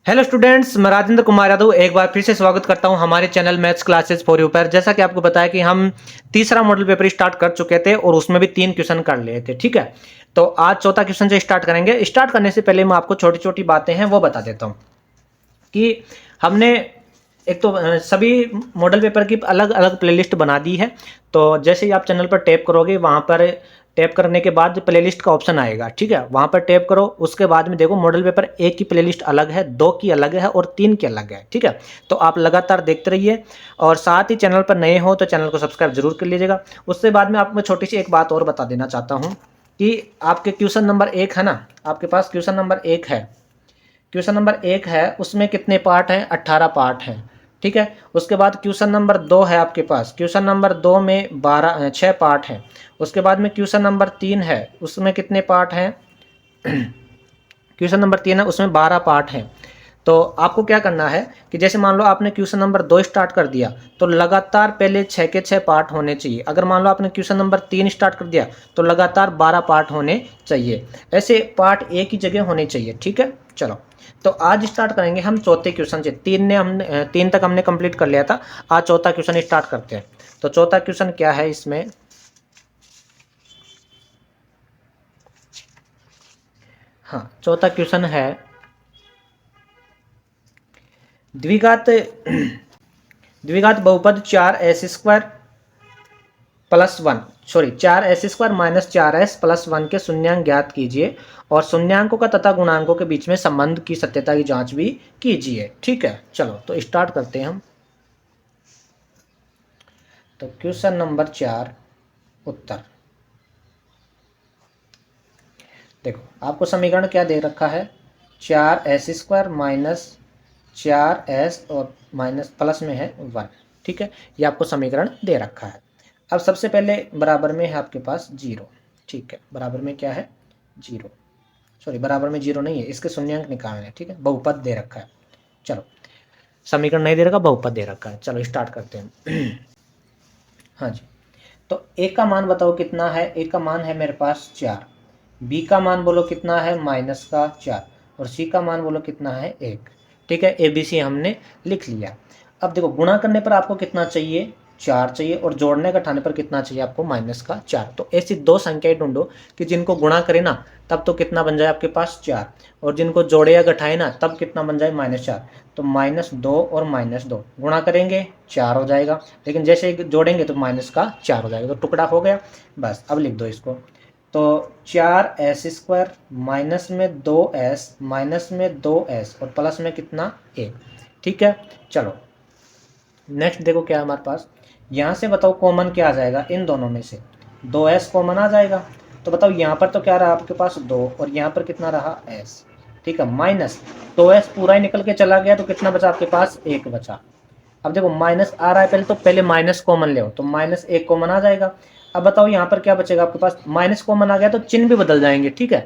Hello students, मैं राजेंद्र कुमार यादव एक बार फिर से स्वागत करता हूं हमारे channel maths classes for you पर। जैसा कि आपको बताया कि हम तीसरा मॉडल पेपर स्टार्ट कर चुके थे और उसमें भी 3 क्वेश्चन कर लिए थे। ठीक है, तो आज चौथा क्वेश्चन से स्टार्ट करेंगे। स्टार्ट करने से पहले मैं आपको छोटी छोटी बातें हैं वो बता देता हूँ कि हमने एक तो सभी मॉडल पेपर की अलग अलग प्लेलिस्ट बना दी है। तो जैसे ही आप चैनल पर टैप करोगे, वहाँ पर टैप करने के बाद प्लेलिस्ट का ऑप्शन आएगा। ठीक है, वहाँ पर टैप करो, उसके बाद में देखो मॉडल पेपर 1 की प्लेलिस्ट अलग है, 2 की अलग है और 3 की अलग है। ठीक है, तो आप लगातार देखते रहिए और साथ ही चैनल पर नए हो तो चैनल को सब्सक्राइब जरूर कर लीजिएगा। उससे बाद में आपको मैं छोटी सी एक बात और बता देना चाहता हूँ कि आपके क्वेश्चन नंबर 1 है ना, आपके पास क्वेश्चन नंबर 1 है। क्वेश्चन नंबर 1 है, उसमें कितने पार्ट हैं? 18 पार्ट हैं। ठीक है, उसके बाद क्वेश्चन नंबर 2 है आपके पास। क्वेश्चन नंबर 2 में 6 पार्ट हैं। उसके बाद में क्वेश्चन नंबर 3 है, उसमें कितने पार्ट हैं? क्वेश्चन नंबर 3 है, उसमें 12 पार्ट हैं। तो आपको क्या करना है कि जैसे मान लो आपने क्वेश्चन नंबर 2 स्टार्ट कर दिया तो लगातार पहले 6 के 6 पार्ट होने चाहिए। अगर मान लो आपने क्वेश्चन नंबर 3 स्टार्ट कर दिया तो लगातार 12 पार्ट होने चाहिए। ऐसे पार्ट एक ही जगह होने चाहिए। ठीक है, चलो तो आज स्टार्ट करेंगे हम चौथे क्वेश्चन से। 3 तक हमने कंप्लीट कर लिया था। आज चौथा क्वेश्चन स्टार्ट करते हैं। तो चौथा क्वेश्चन क्या है इसमें? हाँ, चौथा क्वेश्चन है द्विघात द्विघात बहुपद 4s² plus 1 sorry 4s² minus 4s+1 के शून्यांक ज्ञात कीजिए और शून्यांकों का तथा गुणांकों के बीच में संबंध की सत्यता की जांच भी कीजिए। ठीक है, चलो तो स्टार्ट करते हैं हम। तो क्वेश्चन नंबर 4 उत्तर। देखो आपको समीकरण क्या दे रखा है? 4s² माइनस 4s और माइनस प्लस में है 1। ठीक है, ये आपको समीकरण दे रखा है। अब सबसे पहले बराबर में है आपके पास 0। ठीक है, बराबर में क्या है? 0। सॉरी, बराबर में 0 नहीं है, इसके शून्यांक निकालने। ठीक है, बहुपद दे रखा है। चलो, समीकरण नहीं दे रखा, बहुपद दे रखा है। चलो स्टार्ट करते हैं। हाँ जी, तो ए का मान बताओ कितना है? ए का मान है मेरे पास 4। बी का मान बोलो कितना है? माइनस का 4। और सी का मान बोलो कितना है? 1। ठीक है, ए बी सी हमने लिख लिया। अब देखो गुणा करने पर आपको कितना चाहिए? 4 चाहिए और जोड़ने घटाने पर कितना चाहिए आपको? माइनस का 4। तो ऐसी दो संख्याएं ढूंढो कि जिनको गुणा करे ना तब तो कितना बन जाए आपके पास? 4, और जिनको जोड़े या घटाए ना तब कितना बन जाए? -4। तो -2 और -2 गुणा करेंगे 4 हो जाएगा, लेकिन जैसे जोड़ेंगे तो माइनस का 4 हो जाएगा, तो टुकड़ा हो गया। बस अब लिख दो इसको। तो 4s² माइनस में 2s माइनस में 2s और प्लस में कितना? 1। ठीक है, चलो नेक्स्ट देखो क्या है हमारे पास। यहाँ से बताओ कॉमन क्या आ जाएगा इन दोनों में से? 2s कॉमन आ जाएगा। तो बताओ यहाँ पर तो क्या रहा आपके पास? 2, और यहाँ पर कितना रहा? s। ठीक है, माइनस 2s पूरा ही निकल के चला गया तो कितना बचा आपके पास? 1 बचा। अब देखो माइनस आ रहा है, पहले तो पहले माइनस कॉमन ले, तो -1 कॉमन आ जाएगा। अब बताओ यहाँ पर क्या बचेगा आपके पास? माइनस कॉमन आ गया तो चिन्ह भी बदल जाएंगे। ठीक है,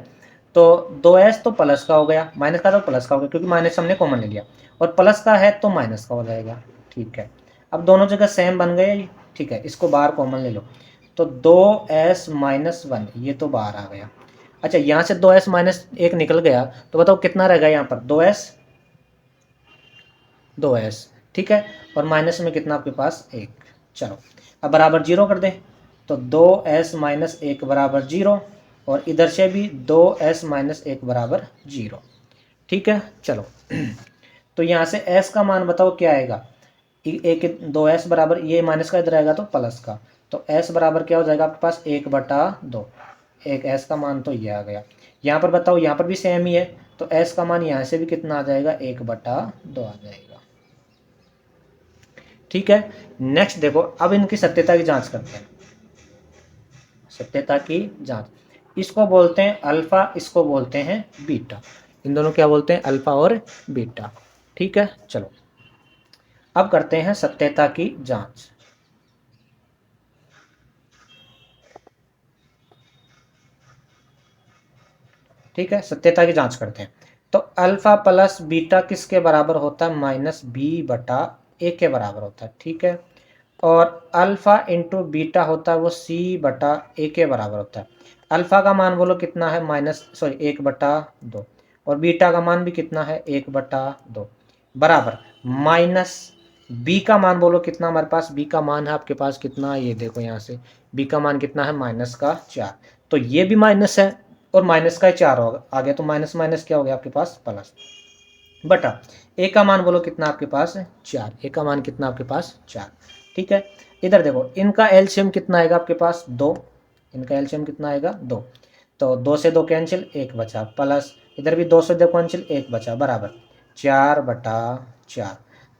तो 2s तो प्लस का हो गया, माइनस का तो प्लस का हो गया क्योंकि माइनस हमने कॉमन ले लिया, और प्लस का है तो माइनस का हो जाएगा। ठीक है, अब दोनों जगह सेम बन गए। ठीक है, इसको बाहर कॉमन ले लो, तो 2s-1 ये तो बाहर आ गया। अच्छा, यहाँ से 2s-1 निकल गया तो बताओ कितना रहेगा यहाँ पर? 2s। ठीक है, और माइनस में कितना आपके पास? 1। चलो अब बराबर 0 कर दें, तो 2s-1 बराबर 0, और इधर से भी 2s-1 बराबर 0। ठीक है, चलो तो यहाँ से s का मान बताओ क्या आएगा? एक 2s बराबर, ये माइनस का इधर आएगा तो प्लस का, तो s बराबर क्या हो जाएगा आपके पास? 1/2। एक s का मान तो ये आ गया। यहाँ पर बताओ, यहाँ पर भी सेम ही है, तो s का मान यहाँ से भी कितना आ जाएगा? 1/2 आ जाएगा। ठीक है, नेक्स्ट देखो, अब इनकी सत्यता की जांच करते हैं। सत्यता की जांच, इसको बोलते हैं अल्फा, इसको बोलते हैं बीटा। इन दोनों क्या बोलते हैं? अल्फा और बीटा। ठीक है, चलो अब करते हैं सत्यता की जांच। ठीक है, सत्यता की जांच करते हैं। तो अल्फा प्लस बीटा किसके बराबर होता है? -b/a के बराबर होता है। ठीक है, और अल्फा इंटू बीटा होता है वो c/a के बराबर होता है। अल्फा का मान बोलो कितना है? 1/2, और बीटा का मान भी कितना है 1/2 बराबर माइनस बी का मान बोलो कितना हमारे पास, बी का मान है आपके पास कितना, ये देखो यहाँ से बी का मान कितना है -4, तो ये भी माइनस है और माइनस का 4 होगा आ गया, तो माइनस माइनस क्या हो गया आपके पास प्लस, बटा ए का मान बोलो कितना आपके पास 4, ए का मान कितना आपके पास 4। ठीक है, इधर देखो इनका एलसीएम कितना आएगा आपके पास 2, इनका एलसीएम कितना आएगा 2, तो 2 से 2 कैंसिल 1 बचा, प्लस इधर भी 2 से 2 कैंसिल 1 बचा, बराबर 4/4,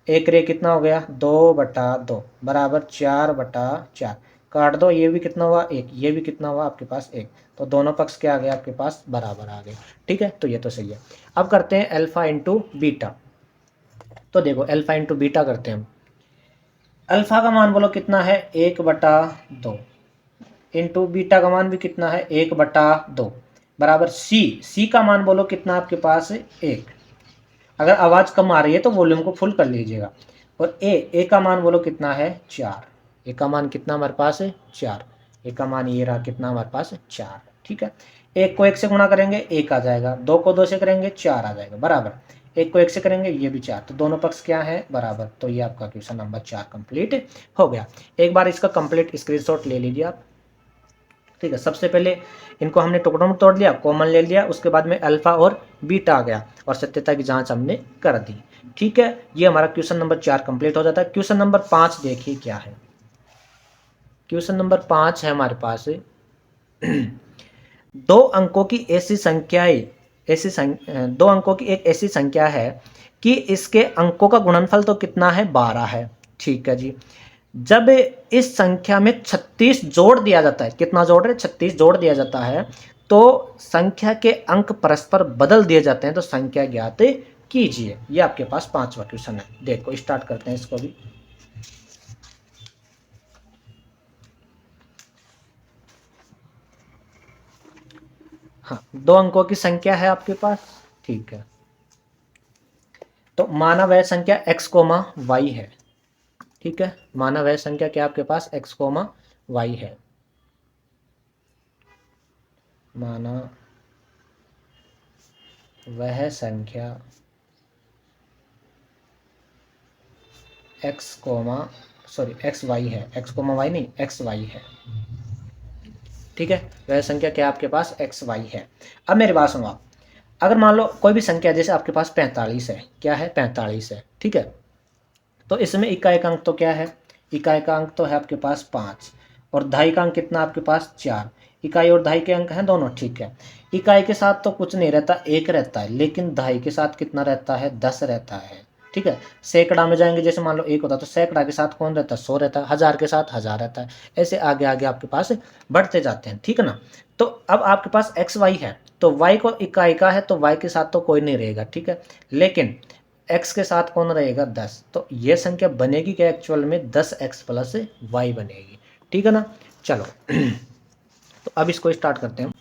एक रे कितना हो गया 2/2 बराबर 4/4, काट दो, ये भी कितना हुआ 1, ये भी कितना हुआ आपके पास 1, तो दोनों पक्ष क्या आ गए आपके पास बराबर आ गए। ठीक है, तो ये तो सही है। अब करते हैं अल्फा इंटू बीटा, तो देखो अल्फा इंटू बीटा करते हैं हम। अल्फा का मान बोलो कितना है 1/2 इंटू बीटा का मान भी कितना है 1/2 बराबर सी का मान बोलो कितना आपके पास 1, अगर आवाज़ कम आ रही है तो वॉल्यूम को फुल कर लीजिएगा, और ए का मान बोलो कितना है 4, ए का मान कितना हमारे पास है 4, ए का मान ये रहा कितना हमारे पास 4। ठीक है, 1 को 1 से गुणा करेंगे 1 आ जाएगा, 2 को 2 से करेंगे 4 आ जाएगा, बराबर 1 को 1 से करेंगे ये भी 4, तो दोनों पक्ष क्या है बराबर, तो ये आपका क्वेश्चन नंबर 4 कंप्लीट हो गया। एक बार इसका कंप्लीट स्क्रीनशॉट ले लीजिए आप। ठीक है, सबसे पहले इनको हमने टुकड़ों में तोड़ लिया, कॉमन ले लिया, उसके बाद में अल्फा और बीटा आ गया और सत्यता की जांच हमने कर दी। ठीक है, ये हमारा क्वेश्चन नंबर 4 कंप्लीट हो जाता है। क्वेश्चन नंबर 5 देखिए क्या है। क्वेश्चन नंबर 5 है हमारे पास 2 अंकों की ऐसी संख्याएं, दो अंकों की एक ऐसी संख्या है कि इसके अंकों का गुणनफल तो कितना है 12 है। ठीक है जी, जब इस संख्या में 36 जोड़ दिया जाता है, कितना जोड़ रहे 36 जोड़ दिया जाता है, तो संख्या के अंक परस्पर बदल दिए जाते हैं, तो संख्या ज्ञात कीजिए। ये आपके पास 5वां क्वेश्चन है। देखो स्टार्ट करते हैं इसको भी। हाँ, 2 अंकों की संख्या है आपके पास। ठीक है, तो माना वह संख्या x, y है। ठीक है, माना वह संख्या क्या आपके पास x, y है। माना वह संख्या x, y है, x, y नहीं x, y है। ठीक है, वह संख्या क्या आपके पास x, y है। अब मेरी बात सुनो आप, अगर मान लो कोई भी संख्या जैसे आपके पास 45 है, क्या है 45 है। ठीक है, तो इसमें इकाई का अंक तो क्या है, इकाई का अंक तो है आपके पास 5 और दहाई का अंक कितना आपके पास 4, इकाई और दहाई के अंक हैं दोनों। ठीक है, इकाई के साथ तो कुछ नहीं रहता 1 रहता है, लेकिन दहाई के साथ कितना रहता है 10 रहता है। ठीक है, सैकड़ा में जाएंगे, जैसे मान लो 1 होता है तो सैकड़ा के साथ कौन रहता है 100 रहता है, 1000 के साथ 1000 रहता है, ऐसे आगे आगे आपके पास बढ़ते जाते हैं। ठीक है ना, तो अब आपके पास एक्स वाई है, तो वाई को इकाई का है तो वाई के साथ तो कोई नहीं रहेगा। ठीक है, लेकिन x के साथ कौन रहेगा 10, तो ये संख्या बनेगी क्या एक्चुअल में 10x प्लस वाई बनेगी। ठीक है ना, चलो तो अब इसको स्टार्ट करते हैं।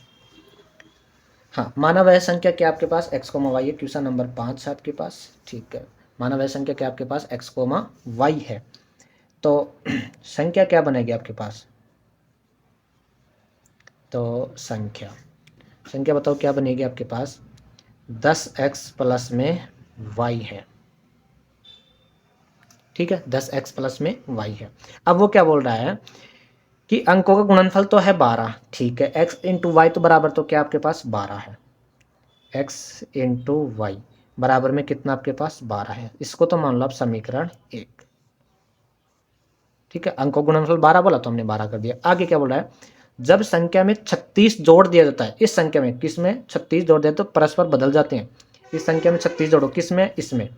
हाँ, माना वह संख्या क्या आपके पास x, y है, क्वेश्चन नंबर 5 है आपके पास। ठीक है, माना वह संख्या क्या आपके पास x, y है, तो संख्या क्या बनेगी आपके पास, तो संख्या बताओ क्या बनेगी आपके पास 10x प्लस में y है। ठीक है, 10x प्लस में y है। अब वो क्या बोल रहा है कि अंकों का गुणनफल तो है 12। ठीक है, x इंटू वाई तो बराबर तो क्या आपके पास 12 है, x इंटू वाई बराबर में कितना आपके पास 12 है। इसको तो मान लो आप समीकरण 1। ठीक है, अंकों का गुणनफल 12 बोला तो हमने 12 कर दिया। आगे क्या बोल रहा है, जब संख्या में 36 जोड़ दिया जाता है, इस संख्या में किस में 36 जोड़ दिया तो परस्पर बदल जाते हैं। इस संख्या में 36 जोड़ो, किस में, इसमें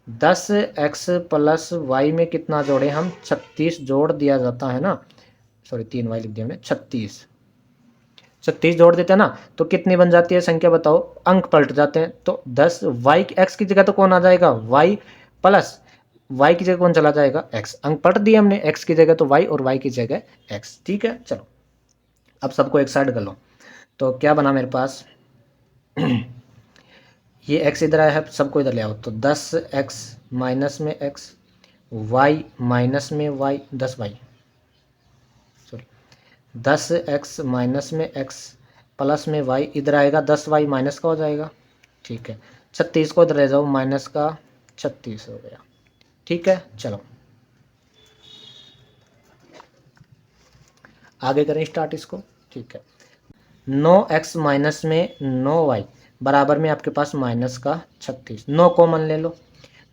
10x प्लस वाई में कितना जोड़े हम 36 जोड़ दिया जाता है ना, सॉरी 3y लिख दिया हमने, 36 जोड़ देते हैं ना, तो कितनी बन जाती है संख्या बताओ, अंक पलट जाते हैं। तो 10 y x की जगह तो कौन आ जाएगा y प्लस y की जगह कौन चला जाएगा x, अंक पलट दिए हमने, x की जगह तो y और y की जगह x। ठीक है, चलो अब सबको एक साइड कर लो, तो क्या बना मेरे पास ये x इधर आया है, सबको इधर ले आओ, तो 10x माइनस में x, y माइनस में y, 10y, sorry 10x minus में x प्लस में y, इधर आएगा 10y माइनस का हो जाएगा, ठीक है, 36 को इधर ले जाओ, माइनस का 36 हो गया। ठीक है, चलो आगे करें स्टार्ट इसको। ठीक है, 9x माइनस में 9y बराबर में आपके पास माइनस का 36। 9 कॉमन ले लो,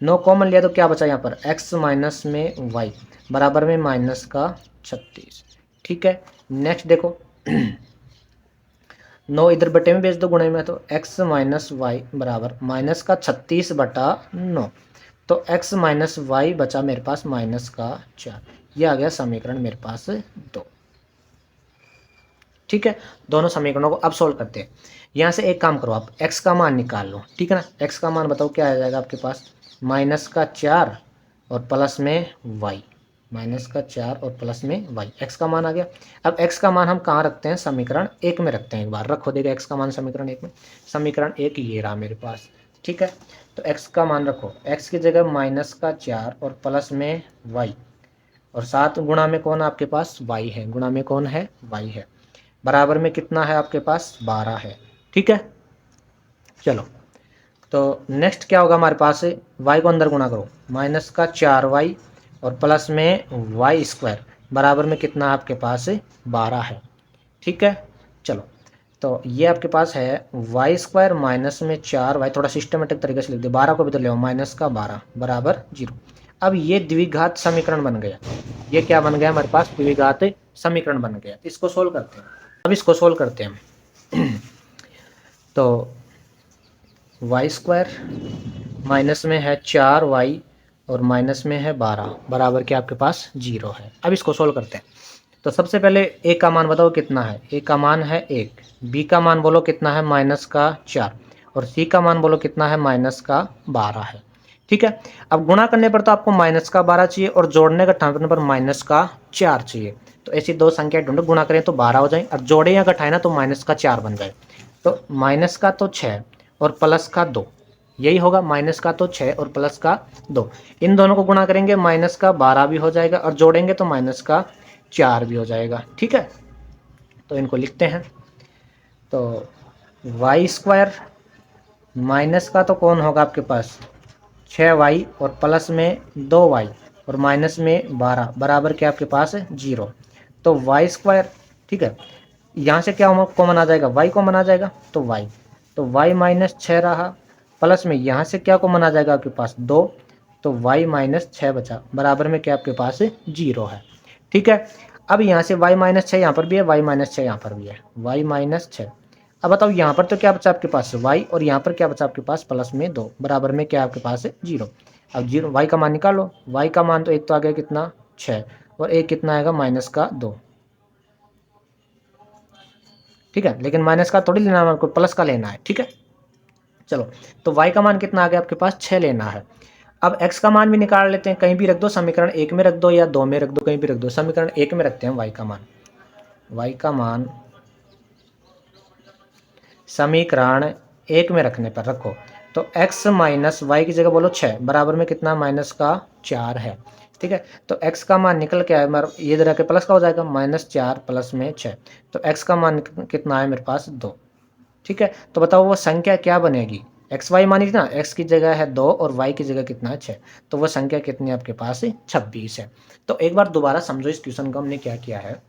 9 कॉमन लिया तो क्या बचा यहाँ पर, x माइनस में y बराबर में माइनस का 36। ठीक है, नेक्स्ट देखो 9 इधर बटे में भेज दो गुणे में, तो x माइनस वाई बराबर माइनस का 36 बटा 9। तो x माइनस वाई बचा मेरे पास माइनस का 4। ये आ गया समीकरण मेरे पास 2। ठीक है, दोनों समीकरणों को अब सोल्व करते हैं। यहाँ से एक काम करो, आप x का मान निकाल लो। ठीक है ना, x का मान बताओ क्या आ जाएगा आपके पास, माइनस का 4 और प्लस में y, माइनस का 4 और प्लस में y, x का मान आ गया। अब x का मान हम कहाँ रखते हैं, समीकरण 1 में रखते हैं। एक बार रखो, देगा x का मान समीकरण 1 में। समीकरण 1 ये रहा मेरे पास। ठीक है, तो x का मान रखो, x की जगह माइनस का 4 और प्लस में y, और 7 गुणा में कौन आपके पास, y है, गुणा में कौन है, y है, बराबर में कितना है आपके पास, 12 है। ठीक है, चलो तो नेक्स्ट क्या होगा हमारे पास, y को अंदर गुणा करो, माइनस का 4y और प्लस में वाई स्क्वायर बराबर में कितना आपके पास, 12 है। ठीक है, चलो तो ये आपके पास है वाई स्क्वायर माइनस में 4y, थोड़ा सिस्टमेटिक तरीके से लिख दे, 12 को भी तो ले माइनस का 12 बराबर 0। अब ये द्विघात समीकरण बन गया, ये क्या बन गया हमारे पास, द्विघात समीकरण बन गया। इसको सोल्व करते हैं, अब इसको सोल्व करते हैं। तो वाई स्क्वायर माइनस में है 4y और माइनस में है 12 बराबर के आपके पास 0 है। अब इसको सोल्व करते हैं। तो सबसे पहले a का मान बताओ कितना है, a का मान है 1, b का मान बोलो कितना है, माइनस का 4, और c का मान बोलो कितना है, माइनस का 12 है। ठीक है, अब गुणा करने पर तो आपको माइनस का 12 चाहिए और जोड़ने घटाने पर माइनस का 4 चाहिए। तो ऐसी दो संख्या ढूंढो, गुणा करें तो 12 हो जाए, और जोड़े या घटाए ना तो माइनस का 4 बन जाए। तो माइनस का तो 6 और प्लस का 2, यही होगा, माइनस का तो 6 और प्लस का 2। इन दोनों को गुणा करेंगे माइनस का 12 भी हो जाएगा, और जोड़ेंगे तो माइनस का 4 भी हो जाएगा। ठीक है, तो इनको लिखते हैं। तो वाई स्क्वायर माइनस का तो कौन होगा आपके पास, 6y और प्लस में 2y और माइनस में 12 बराबर के आपके पास 0। तो वाई स्क्वायर, ठीक है, यहाँ से क्या कॉमन आ जाएगा, y कॉमन आ जाएगा, तो y, तो y माइनस 6 रहा, प्लस में यहाँ से क्या कॉमन आ जाएगा आपके पास 2, तो y माइनस 6 बचा, बराबर में क्या आपके पास 0 है। ठीक है, अब यहाँ से y माइनस 6 यहाँ पर भी है, y माइनस 6 यहाँ पर भी है, y माइनस 6। अब बताओ यहाँ पर तो क्या बचा आपके पास y, और यहाँ पर क्या बचा आपके पास प्लस में 2, बराबर में क्या आपके पास है 0। अब 0 y का मान निकालो, y का मान तो एक तो आ गया कितना 6, और एक कितना आएगा माइनस का 2। ठीक है, लेकिन माइनस का थोड़ी लेना है, हमको प्लस का लेना है। ठीक है, चलो तो y का मान कितना आ गया आपके पास 6 लेना है। अब x का मान भी निकाल लेते हैं, कहीं भी रख दो, समीकरण 1 में रख दो या 2 में रख दो, कहीं भी रख दो, समीकरण 1 में रखते हैं y का मान। y का मान समीकरण 1 में रखने पर रखो, तो x माइनस वाई की जगह बोलो 6 बराबर में कितना, माइनस का 4 है। ठीक है, तो x का मान निकल के आया, ये इधर के प्लस का हो जाएगा, माइनस 4 प्लस में 6, तो x का मान कितना है मेरे पास 2। ठीक है, तो बताओ वो संख्या क्या बनेगी, एक्स वाई मानी थी ना, x की जगह है 2 और y की जगह कितना है 6, तो वो संख्या कितनी आपके पास 26 है। तो एक बार दोबारा समझो इस क्वेश्चन को हमने क्या किया है।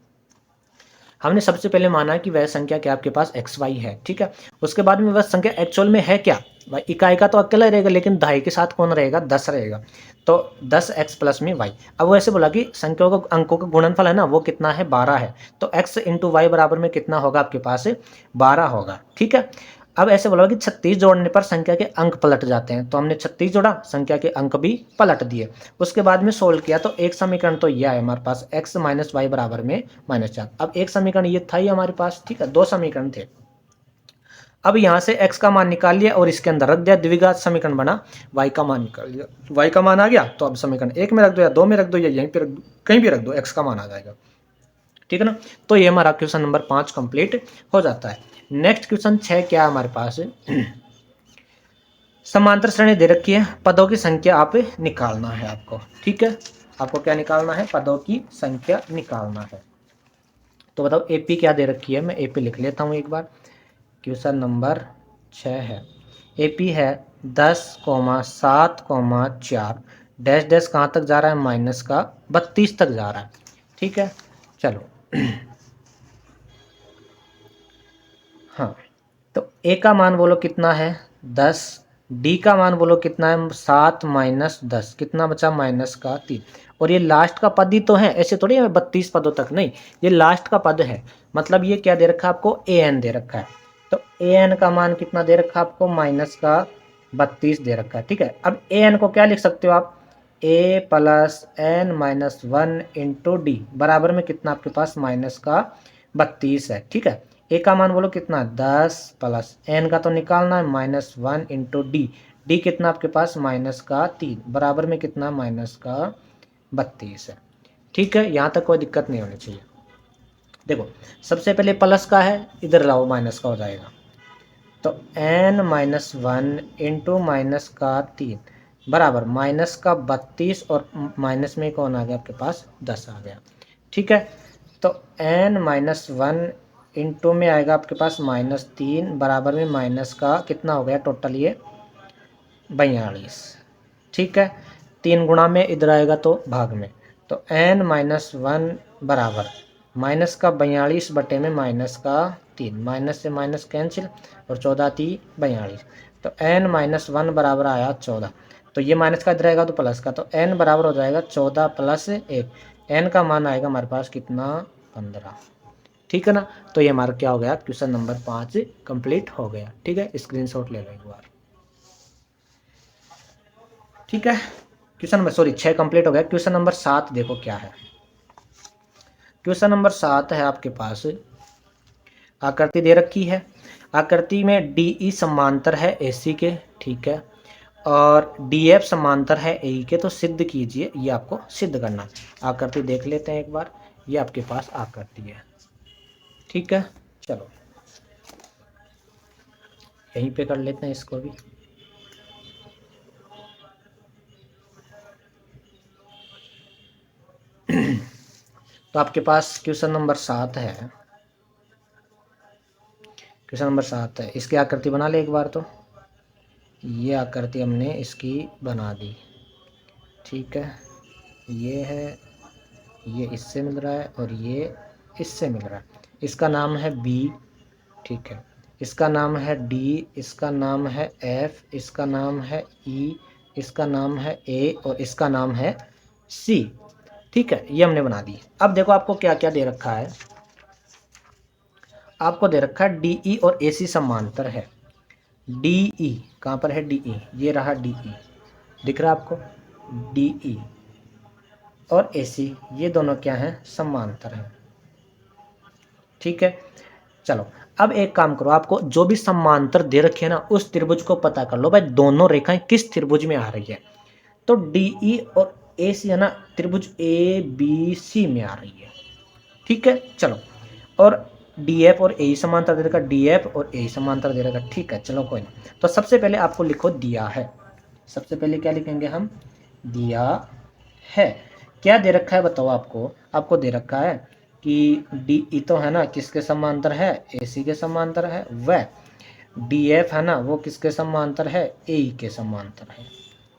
हमने सबसे पहले माना कि वह संख्या क्या आपके पास एक्स वाई है। ठीक है, उसके बाद में वह संख्या एक्चुअल में है क्या, भाई इकाई का तो अकेला रहेगा, लेकिन दहाई के साथ कौन रहेगा, 10 रहेगा, तो 10x प्लस में y। अब वो ऐसे बोला कि संख्याओं का अंकों का गुणनफल है ना, वो कितना है 12 है, तो x इंटू वाई बराबर में कितना होगा आपके पास 12 होगा। ठीक है, अब ऐसे बोला कि 36 जोड़ने पर संख्या के अंक पलट जाते हैं, तो हमने 36 जोड़ा, संख्या के अंक भी पलट दिए। उसके बाद में सोल्व किया, तो एक समीकरण तो यह है हमारे पास, x माइनस वाई बराबर में -4। अब एक समीकरण ये था ही हमारे पास। ठीक है, दो समीकरण थे। अब यहाँ से x का मान निकाल लिया और इसके अंदर रख दिया, द्विघात समीकरण बना, y का मान निकाल लिया, y का मान आ गया, तो अब समीकरण 1 में रख दो या 2 में रख दो या यहीं पे रख दो, कहीं भी रख दो, x का मान आ जाएगा। ठीक है ना, तो ये हमारा क्वेश्चन नंबर 5 कंप्लीट हो जाता है। नेक्स्ट क्वेश्चन 6 क्या है हमारे पास, समांतर श्रेणी दे रखी है, पदों की संख्या आप निकालना है आपको। ठीक है, आपको क्या निकालना है, पदों की संख्या निकालना है। तो बताओ एपी क्या दे रखी है, मैं एपी लिख लेता हूँ एक बार। क्वेश्चन नंबर 6 है, AP है 10,7,4 डैश डैश कहाँ तक जा रहा है, माइनस का 32 तक जा रहा है। ठीक है, चलो हाँ, तो ए का मान बोलो कितना है 10, डी का मान बोलो कितना है 7 माइनस 10, कितना बचा माइनस का 3। और ये लास्ट का पद ही तो है, ऐसे थोड़ी है 32 पदों तक, नहीं, ये लास्ट का पद है। मतलब ये क्या दे रखा है आपको, ए एन दे रखा है। तो ए एन का मान कितना दे रखा है आपको, माइनस का 32 दे रखा है। ठीक है, अब ए एन को क्या लिख सकते हो आप, a plus n minus 1 into d बराबर में कितना आपके पास माइनस का 32 है। ठीक है, ए का मान बोलो कितना 10 प्लस एन का तो निकालना है माइनस 1 इंटू डी, डी कितना आपके पास माइनस का 3 बराबर में कितना माइनस का 32 है। ठीक है, यहाँ तक कोई दिक्कत नहीं होनी चाहिए। देखो सबसे पहले प्लस का है, इधर लाओ माइनस का हो जाएगा। तो एन माइनस 1 इंटू माइनस का 3 बराबर माइनस का 32 और माइनस में कौन आ गया आपके पास 10 आ गया। ठीक है, तो एन माइनस 1 इंटू में आएगा आपके पास माइनस 3 बराबर में माइनस का कितना हो गया टोटल ये 42। ठीक है, 3 गुणा में इधर आएगा तो भाग में, तो एन माइनस 1 बराबर माइनस का 42 बटे में माइनस का 3, माइनस से माइनस कैंसिल और 14 3 42। तो एन माइनस 1 बराबर आया 14, तो ये माइनस का इधर आएगा तो प्लस का, तो एन बराबर हो जाएगा 14 प्लस 1, एन का मान आएगा हमारे पास कितना 15। ठीक है ना, तो ये हमारा क्या हो गया, क्वेश्चन नंबर 5 कंप्लीट हो गया। ठीक है, स्क्रीनशॉट ले लो एक बार। ठीक है, क्वेश्चन नंबर 6 कंप्लीट हो गया। क्वेश्चन नंबर 7 देखो क्या है। क्वेश्चन नंबर 7 है आपके पास, आकृति दे रखी है, आकृति में DE समांतर है AC के। ठीक है, और DF समांतर है AE के, तो सिद्ध कीजिए, ये आपको सिद्ध करना। आकृति देख लेते हैं एक बार, ये आपके पास आकृति है। ठीक है, चलो यहीं पे कर लेते हैं इसको भी। तो आपके पास क्वेश्चन नंबर 7 है, क्वेश्चन नंबर 7 है, इसकी आकृति बना ले एक बार। तो ये आकृति हमने इसकी बना दी। ठीक है, ये है, ये इससे मिल रहा है और ये इससे मिल रहा है। इसका नाम है B। ठीक है, इसका नाम है D, इसका नाम है F, इसका नाम है E, इसका नाम है A और इसका नाम है C। ठीक है, ये हमने बना दी। अब देखो आपको क्या क्या दे रखा है, आपको दे रखा है DE और AC समांतर है। DE कहाँ पर है, DE ये रहा, DE दिख रहा है आपको, DE और AC ये दोनों क्या हैं, समांतर हैं। ठीक है, चलो अब एक काम करो, आपको जो भी समांतर दे रखे हैं ना, उस त्रिभुज को पता कर लो भाई दोनों रेखाएं किस त्रिभुज में आ रही है। तो DE और AC है ना, त्रिभुज ABC में आ रही है। ठीक है, चलो, और DF और AE समांतर दे रखा, DF और AE समांतर दे रखा। ठीक है, चलो कोई नहीं। तो सबसे पहले आपको लिखो दिया है, सबसे पहले क्या लिखेंगे हम, दिया है। क्या दे रखा है बताओ, आपको दे रखा है कि DE तो है ना किसके समांतर है, AC के समांतर है, वह DF है ना वो किसके समांतर है, AE के समांतर है।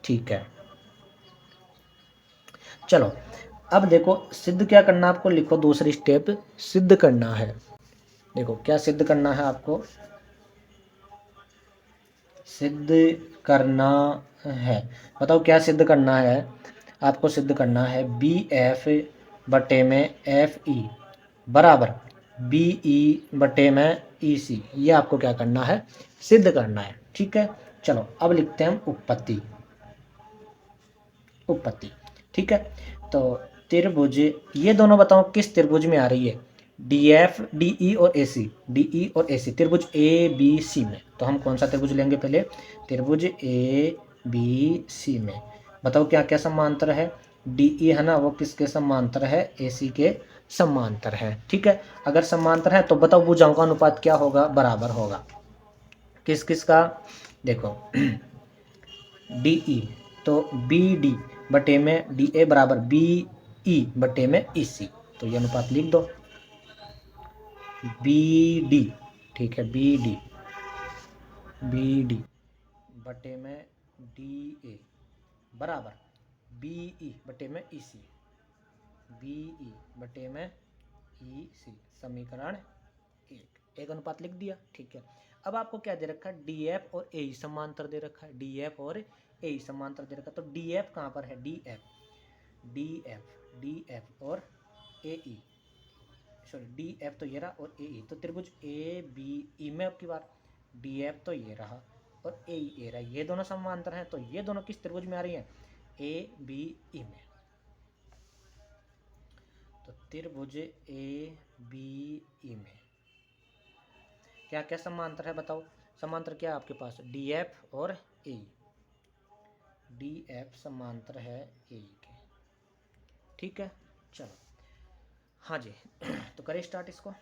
ठीक है, चलो अब देखो सिद्ध क्या करना है आपको, लिखो दूसरी स्टेप, सिद्ध करना है। देखो क्या सिद्ध करना है आपको, सिद्ध करना है, बताओ क्या सिद्ध करना है। आपको सिद्ध करना है BF बटे में FE बराबर BE बटे में EC, ये आपको क्या करना है, सिद्ध करना है। ठीक है, चलो अब लिखते हैं हम उत्पत्ति, उत्पत्ति। ठीक है, तो त्रिभुज, ये दोनों बताओ किस त्रिभुज में आ रही है, DF DE और AC, DE और AC त्रिभुज ABC में। तो हम कौन सा त्रिभुज लेंगे पहले, त्रिभुज ABC में। बताओ क्या क्या समांतर है, DE है ना वो किसके समांतर है, AC के समांतर है। ठीक है, अगर समांतर है तो बताओ भुजाओं का अनुपात क्या होगा, बराबर होगा किस किस का, देखो DE तो BD बटे में DA बराबर BE बटे में EC, तो ये अनुपात लिख दो BD। ठीक है, BD बटे में डी ए बराबर बी ई बटे में ई सी, बी ई बटे में ई सी, समीकरण एक अनुपात लिख दिया। ठीक है, अब आपको क्या दे रखा है, डी एफ और ए समांतर दे रखा है, डी एफ और ए समांतर दे रखा है। तो डी एफ कहाँ पर है, D F, D F, D F और ए ई, सॉरी डी एफ तो ये रहा और ए ई, तो त्रिभुज ए बी ई में अब की बार डी एफ तो ये रहा और ए ई रहा, ये दोनों समांतर हैं, तो ये दोनों किस त्रिभुज में आ रही हैं, ए बी ई में। तो त्रिभुज ए बी ई में क्या क्या समांतर है बताओ, समांतर क्या है आपके पास, डी एफ और ए, डी एफ समांतर है ए के। ठीक है, चलो हाँ जी तो करें स्टार्ट इसको।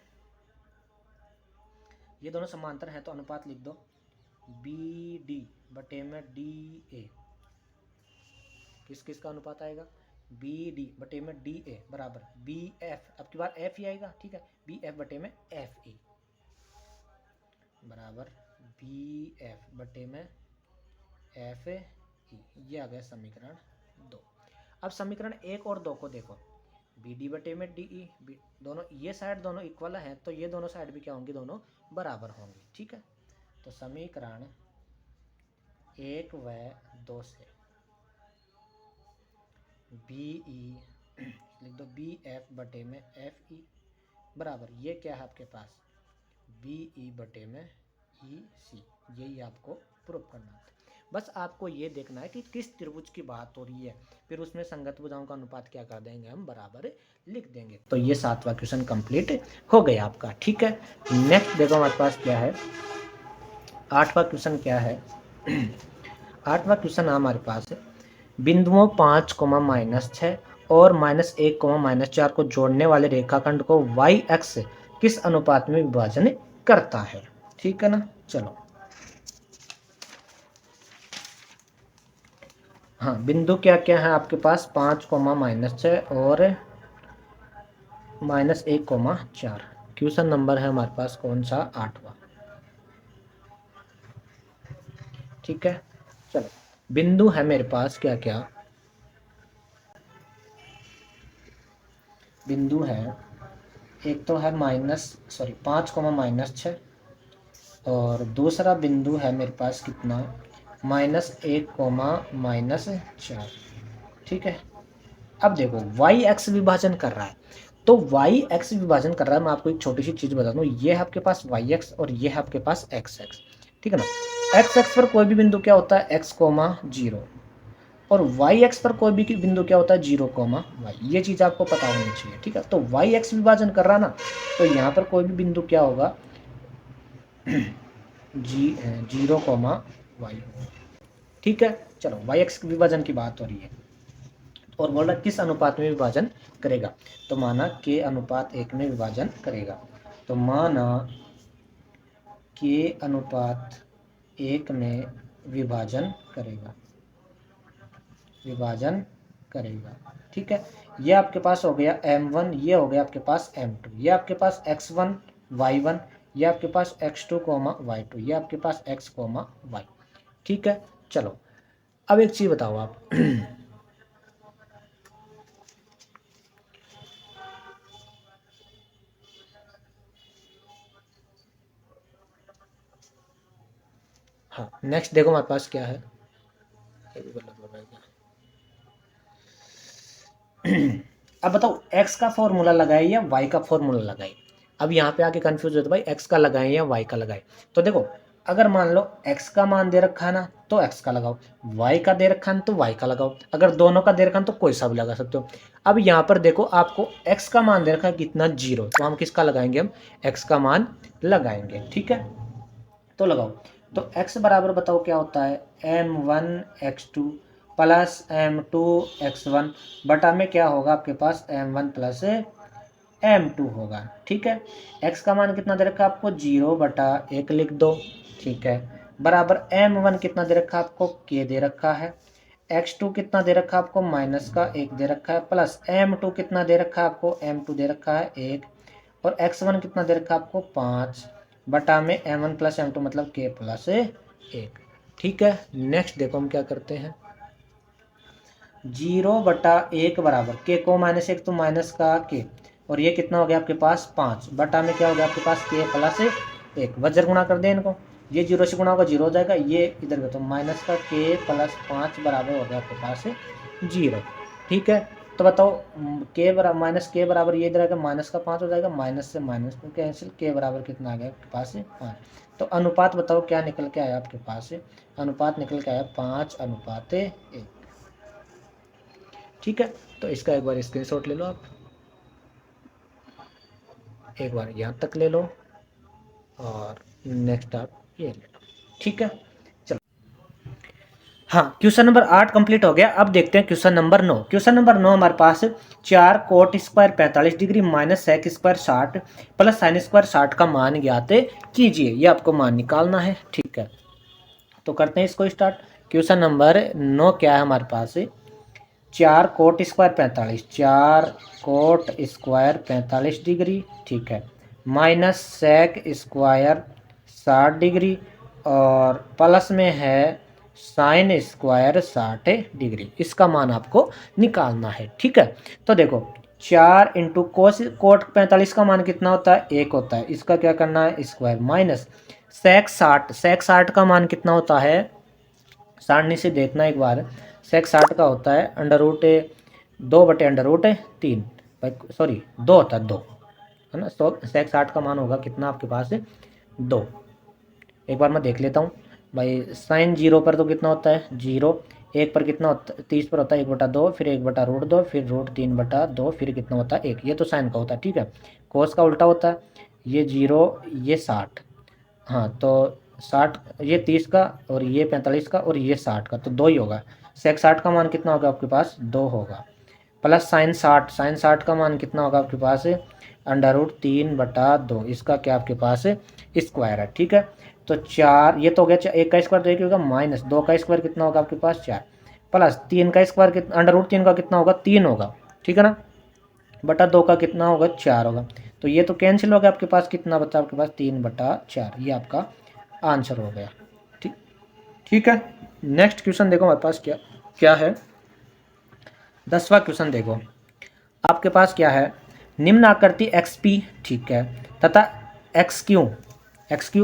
ये दोनों समांतर हैं तो अनुपात लिख दो, बी डी बटे में डी ए, किस किस का अनुपात आएगा, बी डी बटे में डी ए बराबर बी एफ, अब की बार एफ ही आएगा। ठीक है, बी एफ बटे में एफ ई बराबर बी एफ बटे में एफ ई, ये आ गया समीकरण 2। अब समीकरण 1 और 2 को देखो, बी डी बटे में डी ई, दोनों ये साइड दोनों इक्वल हैं तो ये दोनों साइड भी क्या होंगी, दोनों बराबर होंगी। ठीक है, तो समीकरण 1 व 2 से बी ई लिख दो, बी एफ बटे में एफ ई बराबर ये क्या है आपके पास, बी ई बटे में ई सी, यही आपको प्रूफ करना है। बस आपको ये देखना है कि किस त्रिभुज की बात हो रही है, फिर उसमें संगत भुजाओं का अनुपात क्या कर देंगे, हम बराबर लिख देंगे। तो ये 7वां क्वेश्चन कंप्लीट हो गया आपका। ठीक है, नेक्स्ट देखो हमारे पास क्या है, 8वां क्वेश्चन क्या है 8वां क्वेश्चन हमारे पास है, बिंदुओं 5, -6 और -1, -4 को जोड़ने वाले रेखाखंड को वाई एक्स किस अनुपात में विभाजन करता है। ठीक है ना, चलो हाँ, बिंदु क्या क्या है आपके पास, 5, -6 और -1, 4। क्वेश्चन नंबर है हमारे पास कौन सा, 8वां। ठीक है, चलो बिंदु है मेरे पास क्या क्या, बिंदु है एक तो है 5, -6 और दूसरा बिंदु है मेरे पास कितना, -1, -4। ठीक है, अब देखो वाई एक्स विभाजन कर रहा है, तो वाई एक्स विभाजन कर रहा है, मैं आपको एक छोटी सी चीज बता दूं, ये है आपके पास वाई एक्स और ये है आपके पास एक्स एक्स। ठीक है ना, एक्स एक्स पर कोई भी बिंदु क्या होता है, x, 0 और वाई एक्स पर कोई भी बिंदु क्या होता है, 0, y, ये चीज आपको पता होनी चाहिए। ठीक है, तो वाई एक्स विभाजन कर रहा ना, तो यहाँ पर कोई भी बिंदु क्या होगा, 0, y। ठीक है, चलो वाई एक्स विभाजन की बात हो रही है और बोल रहा किस अनुपात में विभाजन करेगा, तो माना के अनुपात 1 में विभाजन करेगा, तो माना के अनुपात 1 में विभाजन करेगा, विभाजन करेगा। ठीक है, ये आपके पास हो गया m1, ये हो गया आपके पास m2, ये आपके पास x1, y1, ये आपके पास x2, y2, ये आपके पास x, y। ठीक है, चलो अब एक चीज बताओ आप हाँ, नेक्स्ट देखो हमारे पास क्या है, अब बताओ x का फॉर्मूला लगाए या y का फॉर्मूला लगाए। अब यहाँ पे आके कंफ्यूज होता है भाई x का लगाए या y का लगाए। तो देखो अगर मान लो x का मान दे रखा है ना तो x का लगाओ, y का दे रखा है तो y का लगाओ, अगर दोनों का दे रखा है तो कोई सा भी लगा सकते हो। अब यहाँ पर देखो आपको x का मान दे रखा है कितना, 0, तो हम किसका लगाएंगे, हम x का मान लगाएंगे। ठीक है, तो लगाओ, तो x बराबर बताओ क्या होता है, m1x2 प्लस m2x1 बटा में क्या होगा आपके पास m1 प्लस m2 होगा। ठीक है, x का मान कितना दे रखा है आपको, 0/1 लिख दो। ठीक है, बराबर m1 कितना दे रखा है आपको, k दे रखा है, x2 कितना दे रखा है आपको, -1 दे रखा है, प्लस m2 कितना दे रखा है आपको, m2 दे रखा है 1, और x1 कितना दे रखा है आपको 5 बटा में m1 प्लस m2 मतलब k प्लस 1। ठीक है। नेक्स्ट देखो हम क्या करते हैं, 0/1 बराबर के को -1 तो माइनस का के, और ये कितना हो गया आपके पास 5 बटा में क्या हो गया आपके पास के प्लस 1, वज्र गुणा कर दें इनको, ये 0 से गुणा होगा 0 हो जाएगा, ये इधर का तो माइनस का के प्लस 5 बराबर हो गया आपके पास 0। ठीक है, तो बताओ के बराबर माइनस के बराबर ये इधर आएगा माइनस का 5 हो जाएगा, माइनस से माइनस में कैंसिल, के बराबर कितना आ गया आपके पास 5। तो अनुपात बताओ क्या निकल के आया आपके पास, अनुपात निकल के आया 5:1। ठीक है, तो इसका एक बार स्क्रीनशॉट ले लो आप, एक बार यहाँ तक ले लो और नेक्स्ट आप ये ले लो। ठीक है, चलो हाँ, क्वेश्चन नंबर 8 कंप्लीट हो गया। अब देखते हैं क्वेश्चन नंबर 9। क्वेश्चन नंबर 9 हमारे पास 4 cot square 45 degree minus sec square 60 plus sine square 60 का मान ज्ञात कीजिए, ये आपको मान निकालना है। ठीक है, तो करते हैं इसको स्टार्ट। क्वेश्चन नंबर 9 क्या है हमारे पास, 4 cot square 45, 4 cot square 45 degree, ठीक है, माइनस सेक स्क्वायर 60 डिग्री और प्लस में है साइन स्क्वायर 60 डिग्री, इसका मान आपको निकालना है। ठीक है, तो देखो 4 इंटू कोट 45 का मान कितना होता है 1 होता है, इसका क्या करना है स्क्वायर, माइनस सेक 60 का मान कितना होता है, सारणी से देखना एक बार, सेक 60 का होता है √2/√3, सॉरी 2 होता है 2, है ना। तो सेक 60 का मान होगा कितना आपके पास 2। एक बार मैं देख लेता हूँ भाई, साइन 0 पर तो कितना होता है 0, 1 पर कितना होता है 30 पर होता है 1/2, फिर 1/√2, फिर √3/2, फिर कितना होता है 1, ये तो साइन का होता है। ठीक है, कोस का उल्टा होता है, ये 0 ये 60, हाँ तो 60, ये 30 का और ये 45 का और ये 60 का, तो 2 ही होगा। सेक 60 का मान कितना होगा आपके पास 2 होगा, प्लस साइन 60 का मान कितना होगा आपके पास √3/2, इसका क्या आपके पास स्क्वायर है। ठीक है, तो 4 ये तो हो गया, 1 का स्क्वायर तो 1 होगा, माइनस 2 का स्क्वायर कितना होगा आपके पास 4, प्लस 3 का स्क्वायर कितना √3 का कितना होगा 3 होगा, ठीक है ना, बटा 2 का कितना होगा 4 होगा, तो ये तो कैंसिल हो गया, आपके पास कितना बचा आपके पास 3/4, ये आपका आंसर हो गया। ठीक ठीक है, नेक्स्ट क्वेश्चन देखो हमारे पास क्या क्या है, 10वां क्वेश्चन देखो आपके पास क्या है, निम्न आकृति XP, ठीक है, तथा XQ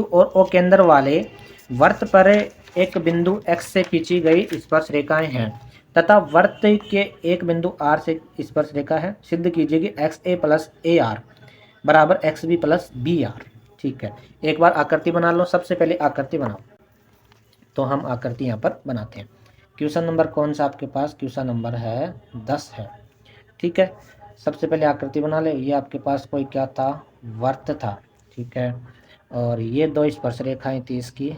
और O केंद्र वाले वृत्त पर एक बिंदु X से खींची गई स्पर्श रेखाएं हैं तथा वृत्त के एक बिंदु R से स्पर्श रेखा है, सिद्ध कीजिए कि XA प्लस AR बराबर XB प्लस BR। ठीक है, एक बार आकृति बना लो, सबसे पहले आकृति बनाओ, तो हम आकृति यहाँ पर बनाते हैं। क्वेश्चन नंबर कौन सा आपके पास, क्वेश्चन नंबर है 10 है। ठीक है, सबसे पहले आकृति बना ले, ये आपके पास कोई क्या था वृत्त था, ठीक है, और ये 2 स्पर्श रेखाएं थी इसकी,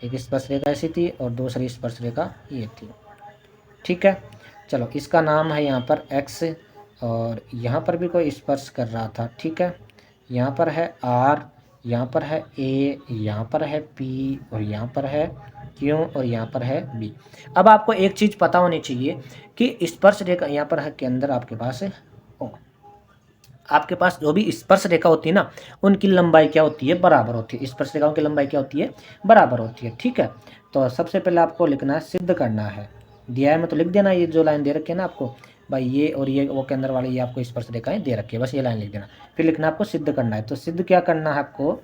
एक स्पर्श रेखा ऐसी थी और दूसरी स्पर्श रेखा ये थी। ठीक है, चलो इसका नाम है यहाँ पर X, और यहाँ पर भी कोई स्पर्श कर रहा था। ठीक है, यहाँ पर है R, यहाँ पर है A, यहाँ पर है P और यहाँ पर है Q और यहाँ पर है B। अब आपको एक चीज़ पता होनी चाहिए कि स्पर्श रेखा यहाँ पर है के अंदर आपके पास है O, आपके पास जो भी स्पर्श रेखा होती है ना उनकी लंबाई क्या होती है बराबर होती है, स्पर्श रेखाओं की लंबाई क्या होती है बराबर होती है। ठीक है, तो सबसे पहले आपको लिखना है, सिद्ध करना है, दिया है मैं तो लिख देना, ये जो लाइन दे रखी है ना आपको भाई, ये और ये वो केंद्र वाले ये आपको स्पर्श रेखाएं दे रखी है, बस ये लाइन लिख देना, फिर लिखना आपको सिद्ध करना है। तो सिद्ध क्या करना है आपको,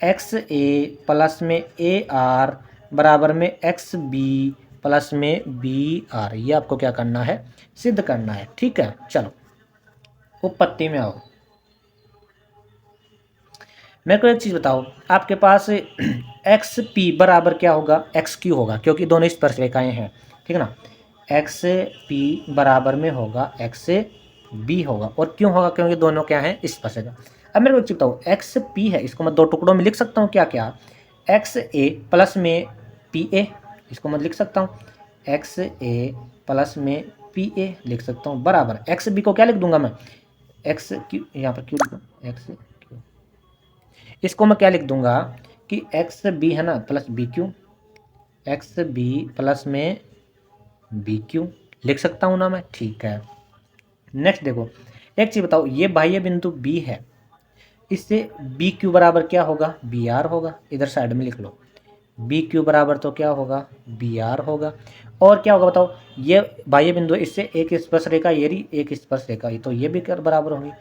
XA प्लस में AR बराबर में XB प्लस में BR, ये आपको क्या करना है सिद्ध करना है। ठीक है, चलो उत्पत्ति में आओ, मेरे को एक चीज़ बताओ, आपके पास XP बराबर क्या होगा XQ होगा, क्योंकि दोनों स्पर्श रेखाएं हैं। ठीक है ना, XP बराबर में होगा XB होगा, और क्यों होगा क्योंकि दोनों क्या हैं स्पर्श रेखा। अब मेरे को एक चीज़ बताओ, XP है, इसको मैं 2 टुकड़ों में लिख सकता हूँ क्या क्या, XA प्लस में PA, इसको मैं लिख सकता हूँ XA प्लस में PA लिख सकता हूँ, बराबर XB को क्या लिख दूंगा मैं XQ, यहाँ पर क्यों लिखूँ XQ, इसको मैं क्या लिख दूंगा कि XB है ना प्लस BQ, XB प्लस में BQ लिख सकता हूँ ना मैं। ठीक है, नेक्स्ट देखो एक चीज़ बताओ, ये बाह्य बिंदु B है, इससे BQ बराबर क्या होगा BR होगा, इधर साइड में लिख लो, बी क्यू बराबर तो क्या होगा, बी आर होगा। और क्या होगा बताओ, ये बाह्य बिंदु इससे एक स्पर्श रेखा, ये रही एक स्पर्श रेखा, ये तो ये भी कर बराबर होगी।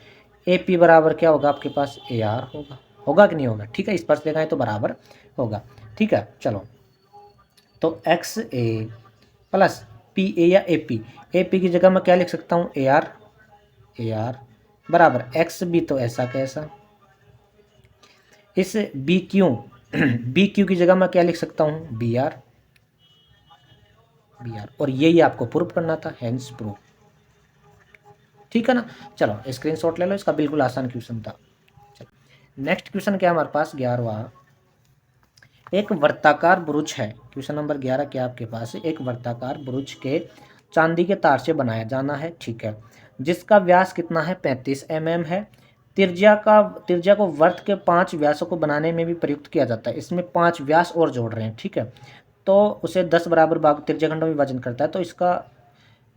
ए पी बराबर क्या होगा आपके पास, ए आर होगा। होगा कि नहीं होगा, ठीक है, स्पर्श रेखाएं तो बराबर होगा। ठीक है चलो, तो x A plus P A या ए पी की जगह मैं क्या लिख सकता हूँ, ए आर बराबर एक्स बी, तो ऐसा कैसा। इस बी क्यू बी क्यू की जगह मैं क्या लिख सकता हूँ, बी आर, और यही आपको प्रूफ करना था, हेंस प्रूफ। ठीक है ना। चलो स्क्रीनशॉट ले लो इसका, बिल्कुल आसान क्वेश्चन था। चलो नेक्स्ट क्वेश्चन क्या है हमारे पास, 11वां। एक वर्ताकार ब्रुज है, क्वेश्चन नंबर 11 क्या आपके पास है, एक वर्ताकार ब्रुज के चांदी के तार से बनाया जाना है, ठीक है, जिसका व्यास कितना है, 35 mm है। त्रिज्या को वर्त के 5 व्यासों को बनाने में भी प्रयुक्त किया जाता है, इसमें 5 व्यास और जोड़ रहे हैं, ठीक है। तो उसे 10 बराबर भाग त्रिज्याखंडों में विभाजन करता है, तो इसका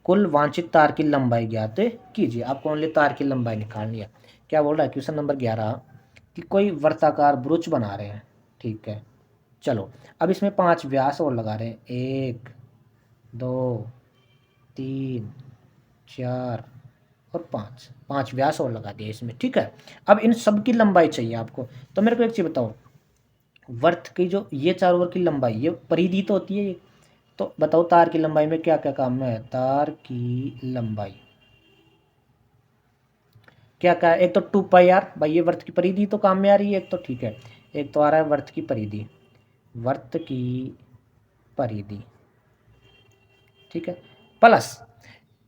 कुल वांछित तार की लंबाई ज्ञात कीजिए। आपको ओनली तार की लंबाई निकालनी है। क्या बोल रहा है क्वेश्चन नंबर 11 कि कोई वर्ताकार ब्रुज बना रहे हैं, ठीक है। चलो अब इसमें 5 व्यास और लगा रहे हैं, 1 2 3 4 और 5, 5 व्यास और लगा दिया इसमें, ठीक है। अब इन सब की लंबाई चाहिए आपको। तो मेरे को एक चीज़ बताओ, वर्त की जो ये चारों ओर की लंबाई, ये परिधि तो होती है ये, तो बताओ तार की लंबाई में क्या क्या काम है, तार की लंबाई क्या क्या है, एक तो 2 पाई आर, भाई ये वर्त की परिधि तो काम में आ रही है एक तो, ठीक है। एक तो आ रहा है वर्त की परिधि, वर्त की परिधि, ठीक है, प्लस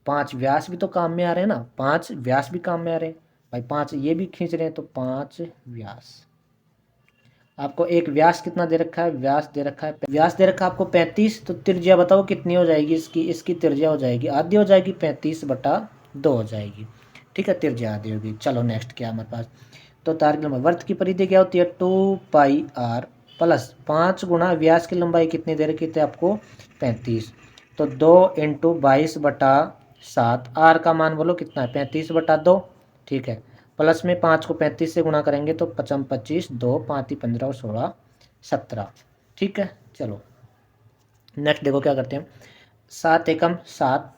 5 व्यास भी तो काम में आ रहे हैं ना, 5 व्यास भी काम में आ रहे हैं भाई, 5 ये भी खींच रहे हैं, तो 5 व्यास। आपको एक व्यास कितना दे रखा है, व्यास दे रखा है, व्यास दे रखा है आपको 35, तो त्रिज्या बताओ कितनी हो जाएगी इसकी, इसकी त्रिज्या हो जाएगी आधी हो जाएगी, 35/2 हो जाएगी, ठीक है, त्रिज्या आधी होगी। चलो नेक्स्ट क्या हमारे पास, तो तार की लंबाई, वर्त की परिधि क्या होती है, 2 पाई आर प्लस 5 गुना व्यास की लंबाई कितनी दे रखी थी आपको, 35, तो 2 × 22/7, आर का मान बोलो कितना है, 35/2, ठीक है। प्लस में 5 को 35 से गुणा करेंगे तो 55 25, 2 5 15 और 16 17, ठीक है। चलो नेक्स्ट देखो क्या करते हैं, 7 एकम 7,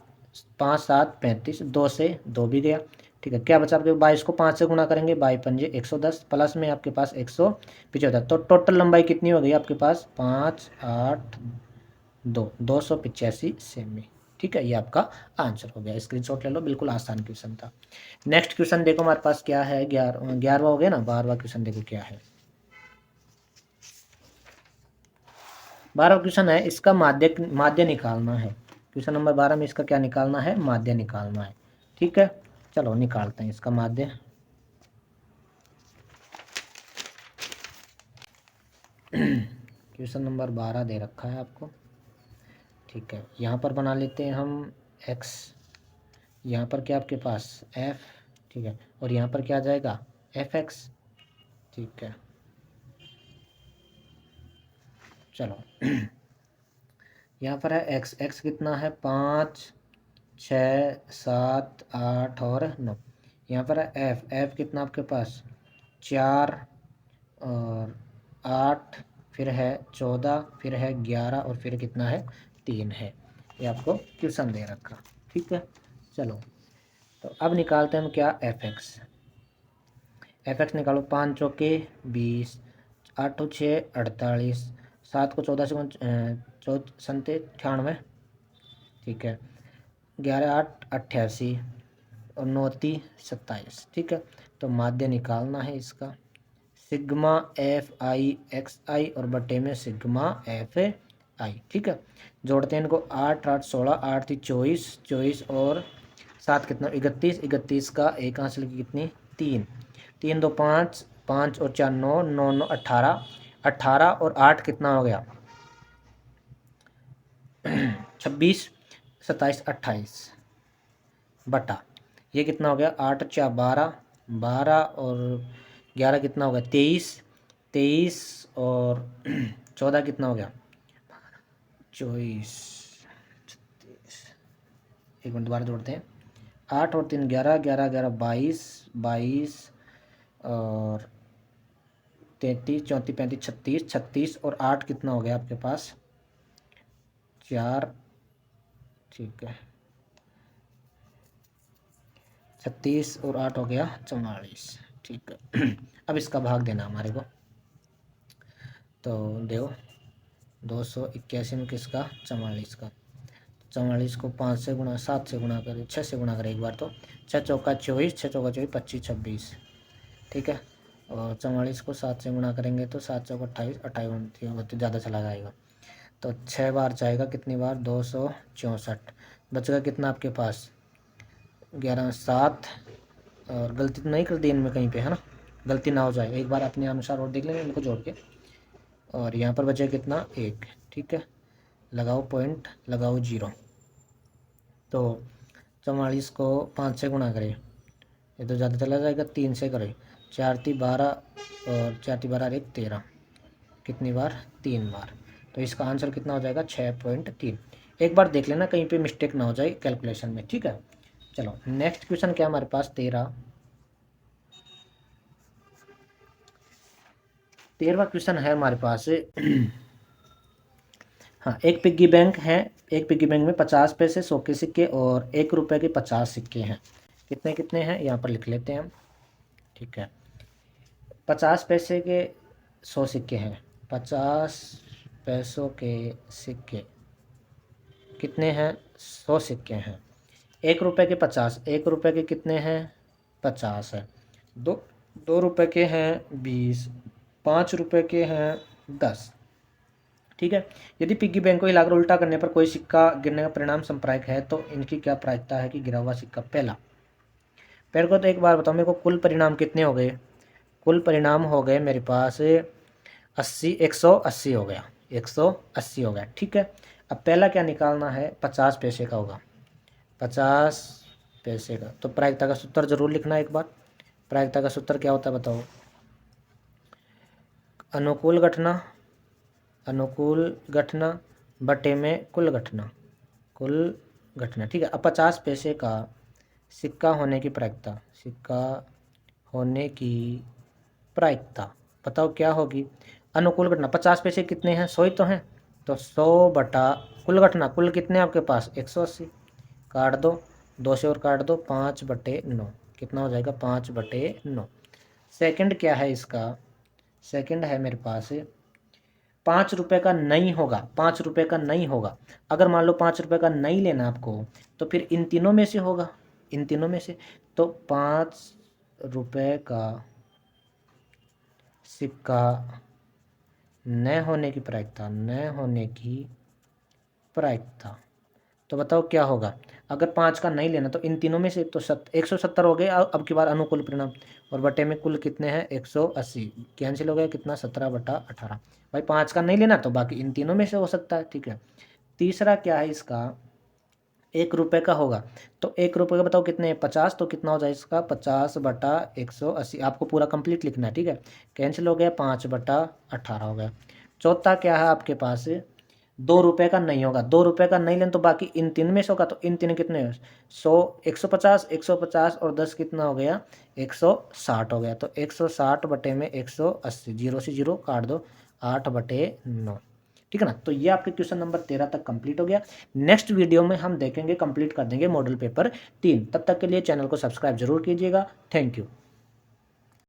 5 7 35, 2 से 2 भी गया, ठीक है। क्या बचा आपके 22 को 5 से गुणा करेंगे, 22 × 5 = 110, प्लस में आपके पास 175, तो टोटल लंबाई कितनी हो गई आपके पास, 5 8 2 285 सेमी, ठीक है। ये आपका आंसर हो गया, स्क्रीनशॉट ले लो, बिल्कुल आसान क्वेश्चन था। नेक्स्ट क्वेश्चन देखो हमारे पास क्या है, 11वां हो गया ना, 12वां क्वेश्चन देखो क्या है। 12वां क्वेश्चन है, इसका माध्य माध्य निकालना है। क्वेश्चन नंबर 12 में इसका क्या निकालना है, माध्य निकालना है, ठीक है। चलो निकालते हैं इसका माध्य। क्वेश्चन नंबर 12 दे रखा है आपको, ठीक है। यहाँ पर बना लेते हैं हम x, यहाँ पर क्या आपके पास f, ठीक है, और यहाँ पर क्या आ जाएगा fx, ठीक है। चलो यहाँ पर है x कितना है, 5 6 7 8 और 9। यहाँ पर है f कितना आपके पास 4 और 8, फिर है 14, फिर है 11 और फिर कितना है 3 है। ये आपको क्वेश्चन दे रखा, ठीक है। चलो तो अब निकालते हैं हम क्या, एफ एक्स निकालो, 5 चौके 20, 8 6 48, 7 को 14 से 97, ठीक है, 11 8 88 और 9 3 27, ठीक है। तो माध्य निकालना है इसका, सिग्मा एफ आई एक्स आई और बटे में सिग्मा एफ आई, ठीक है। जोड़ते हैं इनको, 8 8 16, 8 3 24, 24 और 7 कितना 31, 31 का एक हासिल की कितनी 3, 3 2 5, 5 और 4 9, 9 9 18, 18 और 8 कितना हो गया 26, 27 28 बटा, ये कितना हो गया 8 4 12, 12 और 11 कितना हो गया 23, 23 और 14 कितना हो गया 24, 36, एक मिनट दोबारा जोड़ते हैं, 8 और 3 11, 11 11 22, 22 और 33, 34, 35, 36, 36 और 8 कितना हो गया आपके पास 4, ठीक है 36 और 8 हो गया 44, ठीक है। अब इसका भाग देना हमारे को, तो दो 281 में किसका 44 का, 44 को 5 से गुणा 7 से गुणा करें 6 से गुणा करें एक बार, तो 6 चौका 24, 6 चौका 24, 25 26, ठीक है। और 44 को 7 से गुणा करेंगे तो 7 चौका 28, 28 तो ज़्यादा चला जाएगा, तो 6 बार जाएगा, कितनी बार 264, बचेगा कितना आपके पास 11 7, और गलती तो नहीं कर दी इनमें कहीं पे, है ना, गलती ना हो जाए, एक बार अपने अनुसार और देख लेंगे इनको जोड़ के। और यहाँ पर बचे कितना 1, ठीक है, लगाओ पॉइंट, लगाओ 0। तो 44 को 5 से गुणा करें, ये तो ज़्यादा चला जाएगा, 3 से करें, 4 × 12 और 4 × 12 1 13, कितनी बार 3 बार, तो इसका आंसर कितना हो जाएगा 6.3। एक बार देख लेना कहीं पे मिस्टेक ना हो जाए कैलकुलेशन में, ठीक है। चलो नेक्स्ट क्वेश्चन क्या हमारे पास 13वां क्वेश्चन है हमारे पास। हाँ, एक पिग्गी बैंक है, एक पिग्गी बैंक में 50 पैसे 100 के सिक्के और 1 रुपये के 50 सिक्के हैं, कितने कितने हैं यहाँ पर लिख लेते हैं हम, ठीक है। 50 पैसे के 100 सिक्के हैं, 50 पैसों के सिक्के कितने हैं 100 सिक्के हैं, 1 रुपये के 50, 1 रुपये के कितने हैं 50 है, 2 रुपये के हैं 20, 5 रुपये के हैं 10, ठीक है। यदि पिग्गी बैंक को हिलाकर उल्टा करने पर कोई सिक्का गिरने का परिणाम संप्रायिक है तो इनकी क्या प्रायिकता है कि गिरा हुआ सिक्का पहला। पहले को तो एक बार बताओ मेरे को, कुल परिणाम कितने हो गए, कुल परिणाम हो गए मेरे पास 80, 180 हो गया, 180 हो गया, ठीक है। अब पहला क्या निकालना है, 50 पैसे का होगा, 50 पैसे का, तो प्रायिकता का सूत्र जरूर लिखना एक बार। प्रायिकता का सूत्र क्या होता है बताओ, अनुकूल घटना, अनुकूल घटना बटे में कुल घटना, कुल घटना, ठीक है। अब 50 पैसे का सिक्का होने की प्रायिकता, सिक्का होने की प्रायिकता बताओ क्या होगी, अनुकूल घटना 50 पैसे कितने हैं 100 ही तो हैं, तो 100 बटा कुल घटना, कुल कितने आपके पास 180, काट दो 2 से और काट दो 5/9, कितना हो जाएगा 5/9। सेकंड क्या है इसका, सेकंड है मेरे पास 5 रुपये का नहीं होगा, 5 रुपये का नहीं होगा, अगर मान लो 5 रुपये का नहीं लेना आपको तो फिर इन तीनों में से होगा, इन तीनों में से, तो 5 रुपये का सिक्का न होने की प्रायिकता, न होने की प्रायिकता, तो बताओ क्या होगा, अगर 5 का नहीं लेना तो इन तीनों में से तो 170 हो गए, अब की बार अनुकूल परिणाम, और बटे में कुल कितने हैं 180, कैंसिल हो गया कितना 17/18, भाई 5 का नहीं लेना तो बाकी इन तीनों में से हो सकता है, ठीक है। तीसरा क्या है इसका, 1 रुपये का होगा, तो 1 रुपये का बताओ कितने 50, तो कितना हो जाए इसका 50/180, आपको पूरा कंप्लीट लिखना है, ठीक है। कैंसिल हो गया 5/18 हो गया। चौथा क्या है आपके पास 2 रुपये का नहीं होगा, 2 रुपये का नहीं लेना तो बाकी इन तीन में से होगा, तो इन तीन कितने 100, 150, 150 और 10 कितना हो गया 160 हो गया, तो 160 बटे में 180, 0 से 0 काट दो 8/9, ठीक है ना। तो ये आपके क्वेश्चन नंबर 13 तक कंप्लीट हो गया। नेक्स्ट वीडियो में हम देखेंगे, कंप्लीट कर देंगे मॉडल पेपर 3। तब तक के लिए चैनल को सब्सक्राइब जरूर कीजिएगा। Thank you.